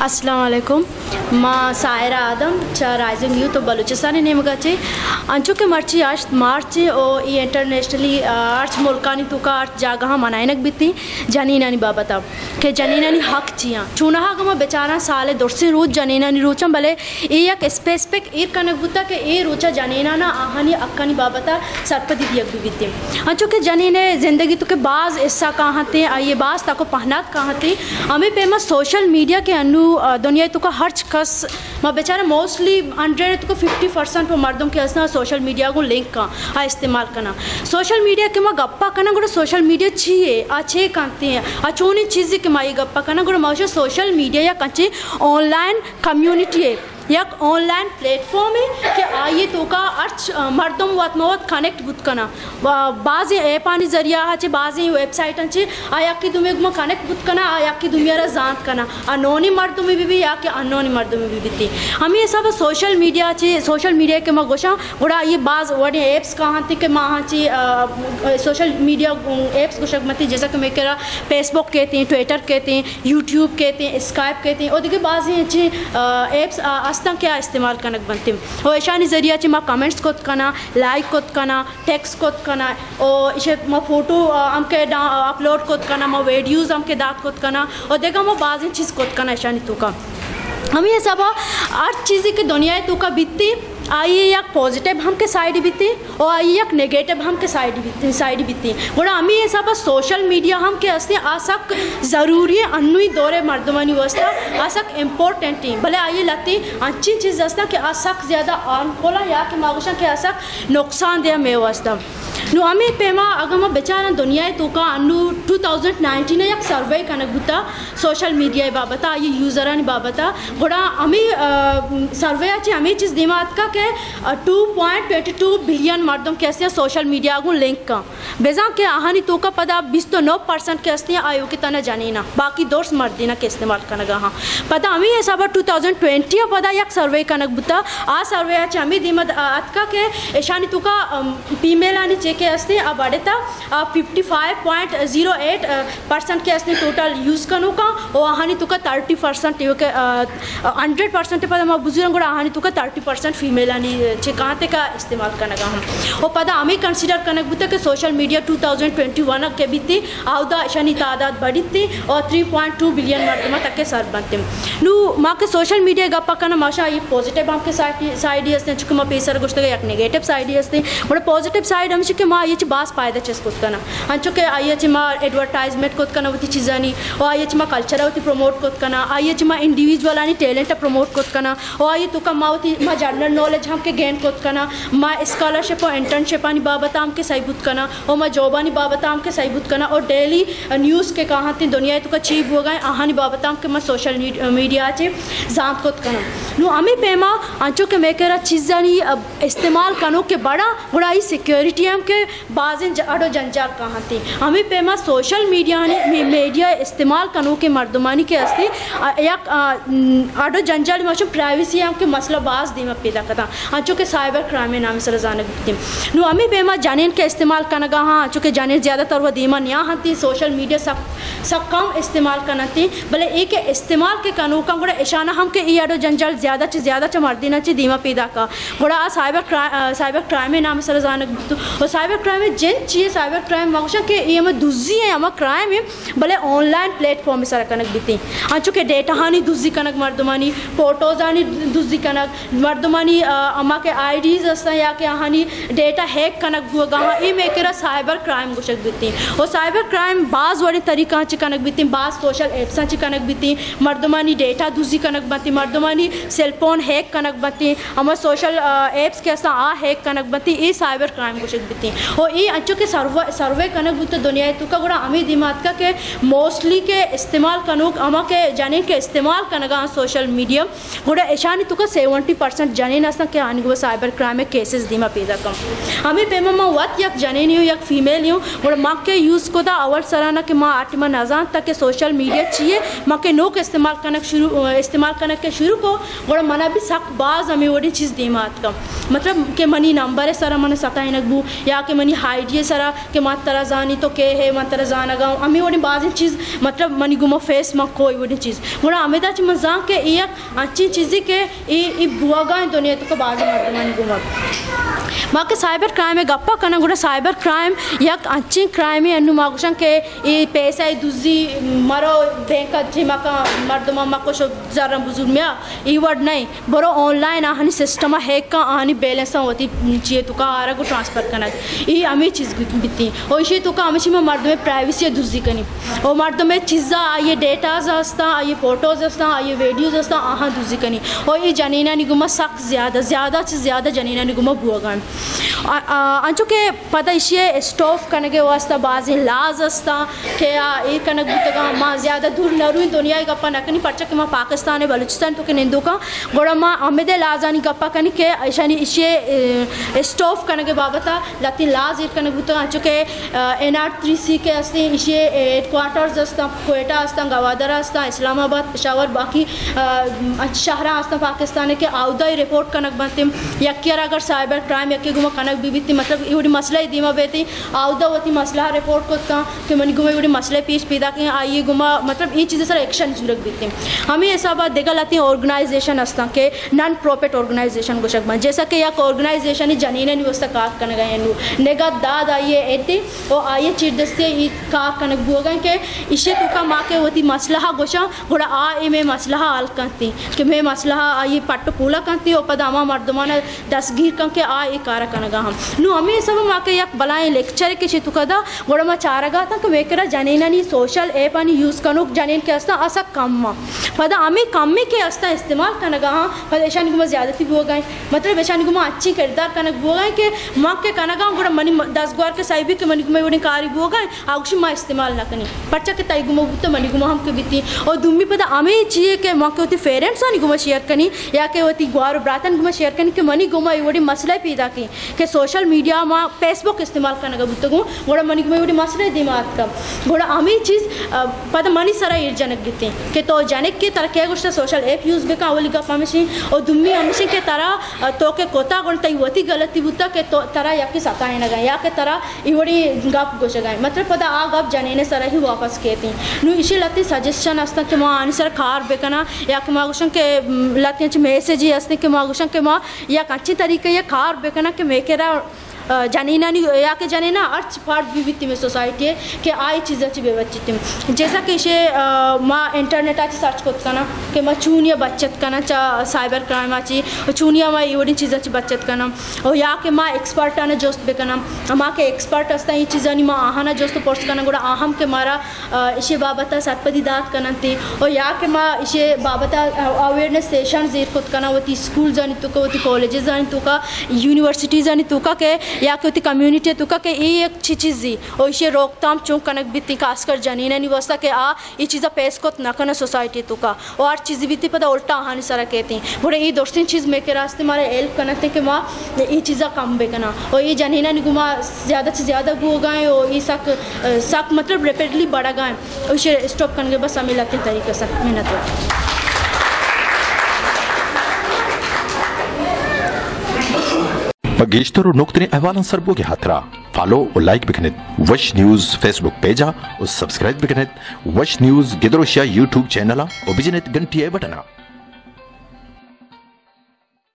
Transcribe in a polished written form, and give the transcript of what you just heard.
अस्सलाम वालेकुम माँ सायरा आदम चा राइजिंग यूथ ऑफ बलूचिस्तान नेमगाचे अंचु के मर्ची आज मार्च और ये इंटरनेशनली आर्च मुल्कानी तुका आर्च जागह मनाइनक बिती जनीनानी बाबता के जनीनानी हक चिया चुनाहा गमा बेचारा साले दुर्सी रूच जनीनानी रूचम भले एक स्पेसिफिक ईर कनक बुता के ए रूचा जनीना ना आहानी अक्कानी बाबता सरपदी दियक भी बिती अंचु के जनीने जिंदगी तो के बाज ऐसा कहाँ थे ये बाज ताको पहनात कहाँ थे हमें पेमा सोशल मीडिया के अनु दुनिया तो का हर कस मैं बेचारा मोस्टली 100 तो 50% पर मर्दों के असना सोशल मीडिया को लिंक का इस्तेमाल करना सोशल मीडिया के मैं गप्पा करना गुड़ा सोशल मीडिया चाहिए अच्छे कहते हैं अच्छोनी चीज़ें के माई गप्पा करना गुड़ा माशा सोशल मीडिया या कंचे ऑनलाइन कम्युनिटी है या ऑनलाइन प्लेटफॉर्म है कि आइए तो का अर्च मर्दों वत मवत कनेक्ट बुत करना बाज़ ऐप आने जरिया है बाज़ वेबसाइट अच्छे आया कि तुम्हें गुमा कनेक्ट बुत करना आया कि तुम्हारा जानत करना अनोनी मर्दों में भी या कि अनोनी मर्दों में भी थी हमें ये सब सोशल मीडिया अच्छे सोशल मीडिया के माँ गोशा बड़ा ये बाज़ वड़े ऐप्स कहाँ थी कि माँ अच्छी सोशल मीडिया ऐप्स गोशक मती जैसा कि मैं कह रहा फेसबुक कहते हैं ट्विटर कहते हैं यूट्यूब कहते हैं स्काइप कहते हैं और देखिए बाज़ अच्छे ऐप्स आस्ता क्या इस्तेमाल कनक बनती और ऐशानी जरिया चे माँ कमेंट्स कोत करना लाइक कोत करना टेक्स्ट कोत करना और इसे माँ फोटो हमके अपलोड कोत करना माँ वीडियोज़ हमके दात कोत करना और देखा माँ बाज़ चीज़ कोत करना ऐशानी तो का हमें ये सब हर चीज़ की दुनिया तो का बीतती आइए एक पॉजिटिव हमके साइड बीती और आइए एक नेगेटिव हमके साइड बीती बड़ा हमें ये सब सोशल मीडिया हम के असली आसक ज़रूरी है अन्नुई दौरे मर्दमानी वस्ता आसक इम्पोर्टेंट ही भले आइए लगती अच्छी चीज़ वस्ता कि आसक ज़्यादा आन खोला या कि मागुशा के आसक नुकसान दे में वस्ता नु हमें पेमा अगर मैं बेचारा दुनिया तो का अनु 2019 ने एक सर्वे कनक बुता सोशल मीडिया बाबता ये यूज़रानी बाबता बड़ा हमें सर्वे अच्छी हमें चीज़ दिमाग का के 2.22 बिलियन मर्दों के असलिया सोशल मीडिया को लिंक का बेजा के आहानी तो का पदा 29% के असलिया आयु की तना जानी ना बाकी दोस्त मर्दिना के इस्तेमाल करना हाँ पता हमें ये सब 2020 पदा एक सर्वे कनक बुता आ सर्वे अच्छे हमें दिमाग का के ऐशानी तो का फीमेल आनी चेक के असली अब बड़े था 55.08% के असली टोटल यूज़ करने का और आहानी तो का 30% ये के 100% पर हम बुजुर्गों को आहानी तो का 30% फीमेल आनी चे कहाँ तक का इस्तेमाल करना का हम और पता हमें कंसीडर करना बुता के सोशल मीडिया 2021 के बीती आउदा शनि तादाद बढ़ी थी और 3.2 बिलियन मर्दमा तक के सर बनते नू माँ के सोशल मीडिया गप्पा करना माशा ये पॉजिटिव हम के साइड ही असते चुके माँ पेसर गोश्त के एक नेगेटिव साइड ही असते बड़े पॉजिटिव साइड हम चुके माँ ये बास फायदा चेस कुछ करना हम चुके आइए माँ एडवर्टाइजमेंट कुछ करना होती चीज़ानी और आइए माँ कल्चर होती प्रमोट कुछ करना आइए माँ इंडिविजुअल आनी टैलेंट प्रमोट कुछ करना और आइए तो का माँ होती माँ जनरल नॉलेज हमके गेन कुछ करना माँ स्कॉलरशिप और इंटर्नशिप आनी बाबत हमके सही बुत करना और माँ जॉब आनी बाबत हमके सही बुत करना और डेली न्यूज़ के कहाँ थी दुनिया तो का चीप हो गए आहानी बाबत हमके माँ सोशल मीडिया चे जांच कुछ करना नु हमें पेमा आंचो के मैं कह रहा चीज़ानी इस्तेमाल कनो के बड़ा ही सिक्योरिटी हम के बाज़ अडो जंजाल कहाँ थी हमें पेमा सोशल मीडिया इस्तेमाल कनो के मर्दमानी के असली एक अडो जंजाल माशो प्राइवेसी हम के मसला बाज़ दीमा पैदा करता आंचो के साइबर क्राइम नाम से रजाने गुप्ती नु हमें पेमा जानेन के इस्तेमाल करना गा हाँ आंचो के जाने ज़्यादातर वह दीमा न्या हती सोशल मीडिया सब कम इस्तेमाल करना थी भले एक इस्तेमाल के कानू का बड़ा इशाना हम के ये अडो जंजाल ज़्यादा च मर्दिना च दीमा पैदा का बड़ा साइबर क्राइम नाम से रजाने गुप्तू और साइबर क्राइम में जिन चीज़ साइबर क्राइम माशा के ये हमें दुजी है हमें क्राइम है भले ऑनलाइन प्लेटफॉर्म में सारा कनक बीती हाँ चुके डेटा हानि दुजी कनक मर्दमानी फोटोज आनी दुजी कनक मर्दमानी अम्मा के आईडीज असता या के हानि डेटा हैक कनक हुआ हाँ ये मैं कह रहा साइबर क्राइम गोशक बीती और साइबर क्राइम बाज़ वाले तरीका च कनक बीती बाज़ सोशल एप्स च कनक बीती मर्दमानी डेटा दुजी कनक बनती मर्दमानी सेलफोन हैक कनक बनती हमारे सोशल एप्स के असता हैक कनक बनती ये साइबर क्राइम गोशक बीती और ये अच्छो के सर्वे कनक बुत दुनिया तो का गुड़ा हमें दिमाग का के मोस्टली के इस्तेमाल कनुक अमा के जाने के इस्तेमाल कनगा सोशल मीडिया गुड़ा ऐशानी तो का 70% जाने नस्ता के आने को साइबर क्राइम में केसेस दिमा पैदा कम हमें पेमा माँ वत यक जाने नहीं हो यक फीमेल नहीं हो गुड़ा माँ के यूज़ को दा अवल सराना के माँ आठ माँ नजान तक के सोशल मीडिया चाहिए माँ के नो के इस्तेमाल कनक के शुरू को गुड़ा मना भी सक बाज हमें वही चीज़ दिमाग का मतलब के मनी नंबर है सर मन सता नकबू या कि मनी हाइडिए सरा कि मत तरह जानी तो के है मत तरह जाना गाँव हमें वो बाज़ चीज़ मतलब मनी गुमा फेस में कोई वो चीज़ गुड़ा हमें दाच मजा के ये अच्छी चीज़ें के बुआ गाँव दुनिया तो बाज़ मनी गुमा माँ के साइबर क्राइम है गप्पा करना गुड़ा साइबर क्राइम या अच्छी क्राइम है अनु मागुशन के ये पैसा दुजी मरो बैंक अच्छी माँ का मर्द माँ को शो ज़रा बुजुर्ग में ये वर्ड नहीं बरो ऑनलाइन आहानी सिस्टम हैक का आहानी बैलेंस होती चाहिए तो का आरा को ट्रांसफर करना ये हमें चीज़ बिकती और इसी तो का हमें मर्द में प्राइवेसी दुजी करनी और मर्द में चीज़ा ये डेटाज हस्ता ये फोटोज हस्ता ये वीडियोज हस्ता आहा दुजी करनी और ये जनीना निगुमा सख्त ज़्यादा से ज़्यादा जनीना निगुमा बुआ अंचो के पता इसे स्टॉफ करने के वास्ता बाज़ी लाज हस्ता के ये कनक बुतगा माँ ज़्यादा दूर नरुई दुनिया गप्पा नकनी पर्चा के माँ पाकिस्तान बलूचिस्तान तो के निंदो का गोड़ा माँ अमेदे लाजानी गप्पा करनी के ऐसा इसे स्टॉफ करने के बाबता लाती लाज ये कनक बुतगा अंचो के NR3C के हस्ते इसे हेडक्वार्टर्स हस्ता कोयटा हस्ता गवादरा हस्ता इस्लामाबाद पेशावर बाकी शहरा हस्ता पाकिस्तान के आउदा रिपोर्ट कनक बनते यक्यर अगर साइबर क्राइम यक्के गुमा कनक बीबीती मतलब ये मसला ही दीमा बेती आउदा होती मसला रिपोर्ट को कि मनी गुमा ये मसले पीछ पैदा के आइए गुमा मतलब ये चीज़ें सर एक्शन जरूरत बीती हमें ऐसा बात देखा लाती है ऑर्गेनाइजेशन हस्ता के नॉन प्रॉफिट ऑर्गेनाइजेशन को शक जैसा कि एक ऑर्गेनाइजेशन ही जनीने नहीं वस्ता कार करने गए नेगा दाद आइए एती और आइए चीर दस्ते ये कार करने बुआ गए कि इसे तो का माँ के होती मसला गोशा घोड़ा आ में मसला हल करती कि मैं मसला आइए पट्ट पूला करती और पदामा मर्दमाना 10 गिर करके आ ये कार करने हम नु हमें सब माँ के एक बलाएं लेक्चर के चितु कदा घोड़ा माँ चारगा था कि वेकरा जनीना नहीं सोशल ऐप आणि यूज़ कनो जनीन के अस्ता असा कम पदा हमें कम में के अस्ता इस्तेमाल करने हाँ पदा ऐसा निगुमा ज़्यादा बुआ गए मतलब ऐसा निगुमा अच्छी किरदार करने बुआ गए कि माँ के कनगा घोड़ा मनी 10 ग्वार के साइबी के मनी गुमा कारी बुआ गए आउशी माँ इस्तेमाल ना करनी पर्चा के तई गुमा तो मनी गुमा हम के बीती और दुम्मी पदा हमें चाहिए कि माँ के होती पेरेंट्स आनी गुमा शेयर करनी या के होती ग्वार ब्रातन गुमा शेयर करनी कि मनी गुमा ये मसला पैदा की कि सोशल मीडिया में फेसबुक इस्तेमाल करने का बुतगु घोड़ा मनी गुमा ये मसले दिमाग का घोड़ा हमें चीज़ पता मनी सरा जनक बीती कि तो जनक के तरह क्या कुछ सोशल ऐप यूज़ बेका अवली गप हमेशा और दुम्मी हमेशा के तरह तो के कोता गुणता युवती गलती बुता के तो तरह या कि सताए न गए या के तरह इवड़ी गप गोश गए मतलब पता आ गप जने सरा ही वापस कहती नु इसी लती सजेशन अस्ता कि माँ आनी सर खार बेकना या कि माँ गुशन के लती मैसेज ही अस्ते कि माँ गुशन के माँ या अच्छी तरीके या खार बेकना कि मेकेरा जनीना नहीं या के जनीना अर्थ पार्ट भी बीती में सोसाइटी है कि आई चीज़ें अच्छी व्यवस्थित जैसा कि इसे माँ इंटरनेट आची सर्च करत करना कि माँ चूनिया बचत करना चा साइबर क्राइम आची चूनिया माँ ये चीज़ें अच्छी बचत करना और या के माँ एक्सपर्ट आना जोस्त बेकना माँ के एक्सपर्ट अस्ता ये चीज़ें नहीं माँ आहाना जोस्त पोस्ट करना गुड़ा आहम के मारा इसे बाबता सरपदी दात करना थी और या के माँ इसे बाबता अवेयरनेस सेशन जीर खुद करना होती स्कूल जानी तो का होती कॉलेजेस जानी तो का यूनिवर्सिटीज़ जानी तो का के या कि कम्युनिटी तुका के ये एक अच्छी चीज़ ही और इसे रोकथाम चौंक कनक बीती खासकर जनीना नहीं वस्ता के आ ये चीज़ा पेश को न करना सोसाइटी तुका और चीज़ बीती पता उल्टा हानि सारा कहती बोले ये दोस्ती चीज़ में के रास्ते मारे हेल्प करना थे कि माँ ये चीज़ा कम बेकना और ये जनीना नहीं घुमा ज़्यादा से ज़्यादा हो गए और ये सक मतलब रेपिडली बढ़ा गए और इसे स्टॉप करने बस हमें लगते तरीके से मेहनत गेश्तर और नुक्तने अहवालन सरबोगे हाथरा फॉलो और लाइक बिकनेत वश न्यूज़ फेसबुक पेजा और सब्सक्राइब बिकनेत वश न्यूज़ गिदरोशिया यूट्यूब चैनल और बिजनेत घंटी बटना।